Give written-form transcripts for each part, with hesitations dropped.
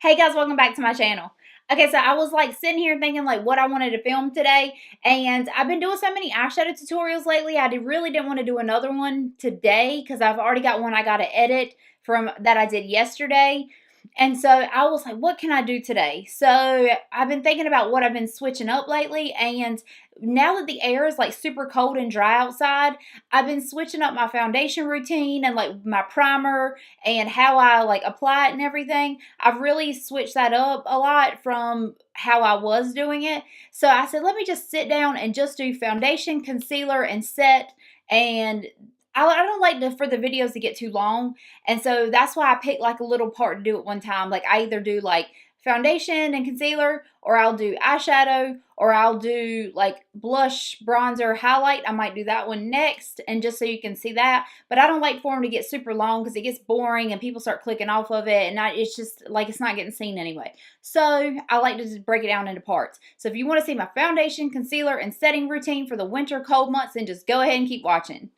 Hey guys, welcome back to my channel. Okay, so I was like sitting here thinking like what I wanted to film today, and I've been doing so many eyeshadow tutorials lately. I really didn't want to do another one today because I've already got one I got to edit from that I did yesterday. And so I was like, what can I do today? So I've been thinking about what I've been switching up lately, and now that the air is like super cold and dry outside, I've been switching up my foundation routine and like my primer and how I like apply it and everything. I've really switched that up a lot from how I was doing it. So I said, let me just sit down and just do foundation, concealer, and set. And I don't like for the videos to get too long. And so that's why I picked like a little part to do at one time. Like I either do like foundation and concealer, or I'll do eyeshadow, or I'll do like blush, bronzer, highlight. I might do that one next, and just so you can see that. But I don't like for them to get super long because it gets boring and people start clicking off of it, and it's just like it's not getting seen anyway. So I like to just break it down into parts. So if you want to see my foundation, concealer, and setting routine for the winter cold months, then just go ahead and keep watching.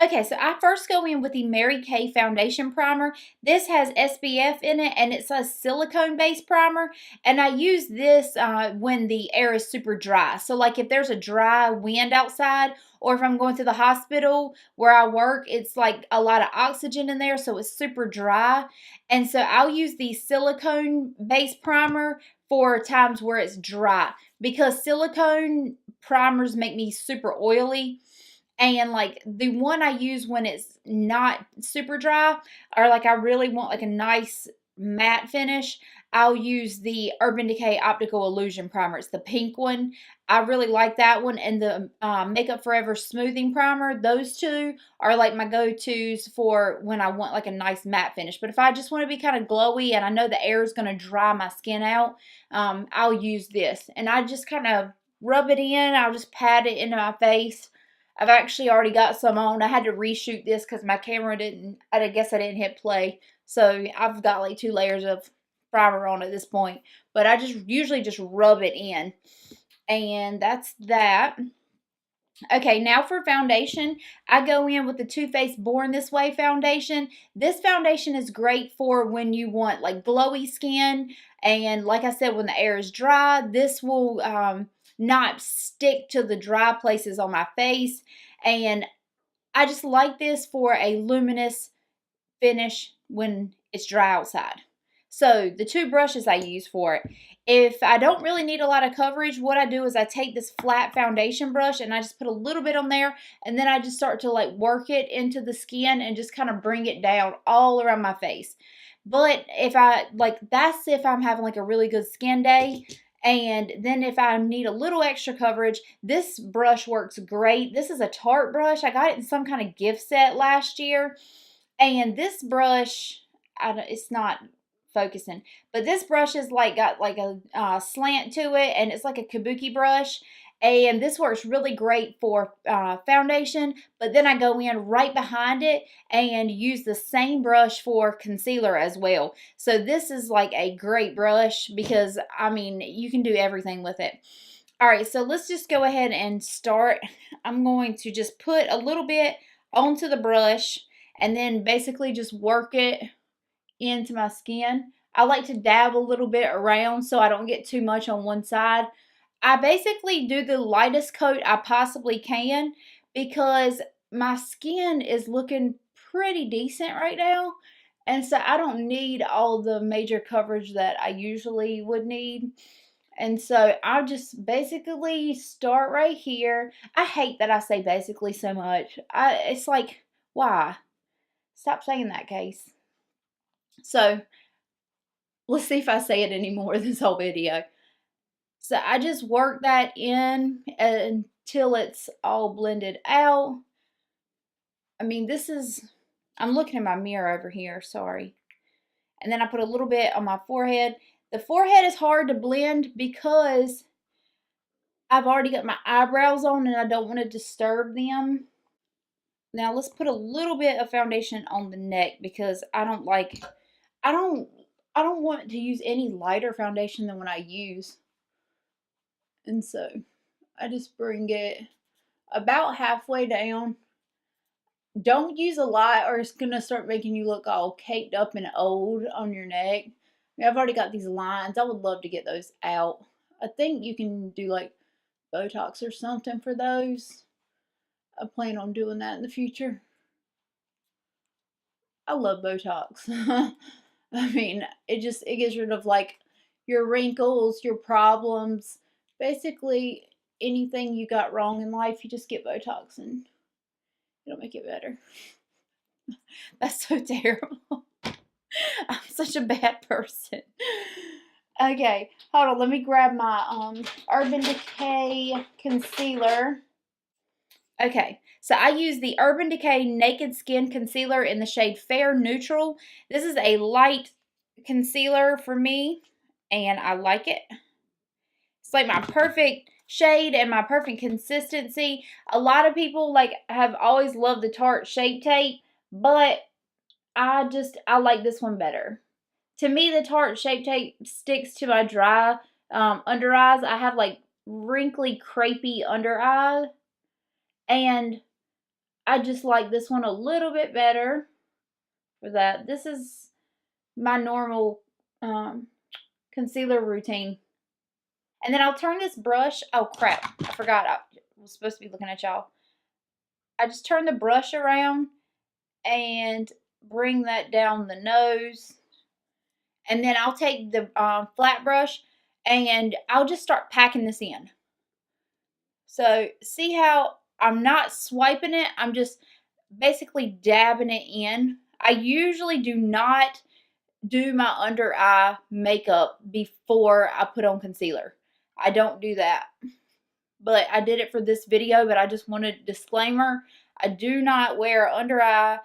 Okay, so I first go in with the Mary Kay Foundation Primer. This has SPF in it, and it's a silicone-based primer. And I use this when the air is super dry. So, like if there's a dry wind outside, or if I'm going to the hospital where I work, it's like a lot of oxygen in there, so it's super dry. And so I'll use the silicone-based primer for times where it's dry, because silicone primers make me super oily. And like the one I use when it's not super dry, or like I really want like a nice matte finish, I'll use the Urban Decay Optical Illusion Primer. It's the pink one. I really like that one. And the Makeup Forever Smoothing Primer. Those two are like my go-tos for when I want like a nice matte finish. But if I just want to be kind of glowy and I know the air is going to dry my skin out, I'll use this. And I just kind of rub it in. I'll just pat it into my face. I've actually already got some on. I had to reshoot this because my camera didn't, I guess I didn't hit play. So I've got like 2 layers of primer on at this point. But I just usually just rub it in. And that's that. Okay, now for foundation, I go in with the Too Faced Born This Way foundation. This foundation is great for when you want like glowy skin. And like I said, when the air is dry, this will not stick to the dry places on my face. And I just like this for a luminous finish when it's dry outside. So the 2 brushes I use for it. If I don't really need a lot of coverage, what I do is I take this flat foundation brush and I just put a little bit on there, and then I just start to like work it into the skin and just kind of bring it down all around my face. But if I like, that's if I'm having like a really good skin day. And then if I need a little extra coverage, this brush works great. This is a Tarte brush. I got it in some kind of gift set last year. And this brush, it's not focusing, but this brush is like got like a slant to it, and it's like a kabuki brush. And this works really great for foundation, but then I go in right behind it and use the same brush for concealer as well. So this is like a great brush because, I mean, you can do everything with it. All right, so let's just go ahead and start. I'm going to just put a little bit onto the brush and then basically just work it into my skin. I like to dab a little bit around so I don't get too much on one side. I basically do the lightest coat I possibly can because my skin is looking pretty decent right now. And so I don't need all the major coverage that I usually would need. And so I'll just basically start right here. I hate that I say basically so much. It's like, why? Stop saying that, Case. So let's see if I say it anymore this whole video. So I just work that in until it's all blended out. I mean, I'm looking in my mirror over here, sorry. And then I put a little bit on my forehead. The forehead is hard to blend because I've already got my eyebrows on and I don't want to disturb them. Now let's put a little bit of foundation on the neck because I don't want to use any lighter foundation than what I use. And so I just bring it about halfway down. Don't use a lot or it's going to start making you look all caked up and old on your neck. I've already got these lines. I would love to get those out. I think you can do like Botox or something for those. I plan on doing that in the future. I love Botox. I mean, it gets rid of like your wrinkles, your problems, basically anything you got wrong in life, you just get Botox and it'll make it better. That's so terrible. I'm such a bad person. Okay, hold on. Let me grab my Urban Decay concealer. Okay, so I use the Urban Decay Naked Skin Concealer in the shade Fair Neutral. This is a light concealer for me, and I like it. It's like my perfect shade and my perfect consistency. A lot of people have always loved the Tarte Shape Tape, but I like this one better. To me, the Tarte Shape Tape sticks to my dry under eyes. I have like wrinkly, crepey under eye, and I just like this one a little bit better for that. This is my normal concealer routine. And then I'll turn this brush. Oh, crap. I forgot. I was supposed to be looking at y'all. I just turn the brush around and bring that down the nose. And then I'll take the flat brush and I'll just start packing this in. So see how I'm not swiping it. I'm just basically dabbing it in. I usually do not do my under eye makeup before I put on concealer. I don't do that. But I did it for this video, but I just wanted a disclaimer. I do not wear under eye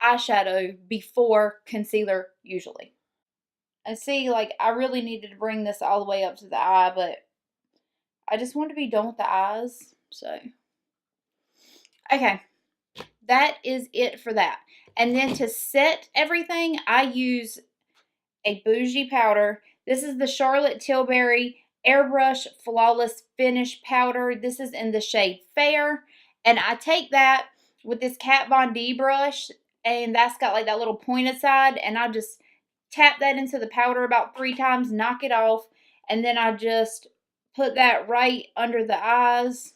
eyeshadow before concealer usually. And see, like, I really needed to bring this all the way up to the eye, but I just wanted to be done with the eyes. So, okay. That is it for that. And then to set everything, I use a bougie powder. This is the Charlotte Tilbury Airbrush Flawless Finish Powder. This is in the shade Fair. And I take that with this Kat Von D brush, and that's got like that little pointed side, and I just tap that into the powder about 3 times, knock it off, and then I just put that right under the eyes.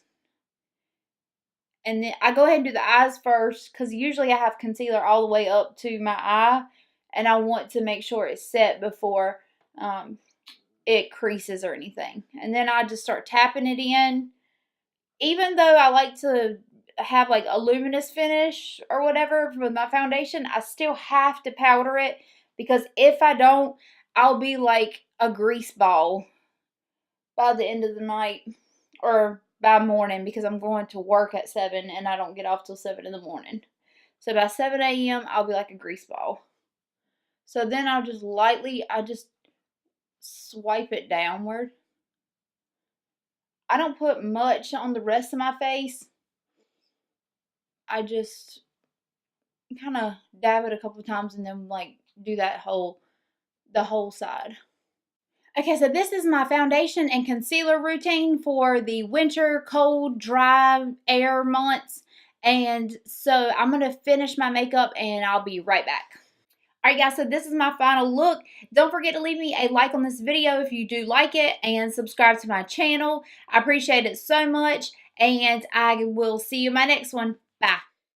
And then I go ahead and do the eyes first because usually I have concealer all the way up to my eye, and I want to make sure it's set before it creases or anything. And then I just start tapping it in. Even though I like to have like a luminous finish or whatever with my foundation, I still have to powder it because if I don't, I'll be like a grease ball by the end of the night or by morning because I'm going to work at 7 and I don't get off till 7 in the morning. So by 7 a.m. I'll be like a grease ball. So then I'll just lightly, I just swipe it downward. I don't put much on the rest of my face. I just kind of dab it a couple times and then like do the whole side. Okay, so this is my foundation and concealer routine for the winter, cold, dry air months. And so I'm going to finish my makeup and I'll be right back. Alright guys, so this is my final look. Don't forget to leave me a like on this video if you do like it and subscribe to my channel. I appreciate it so much and I will see you in my next one. Bye.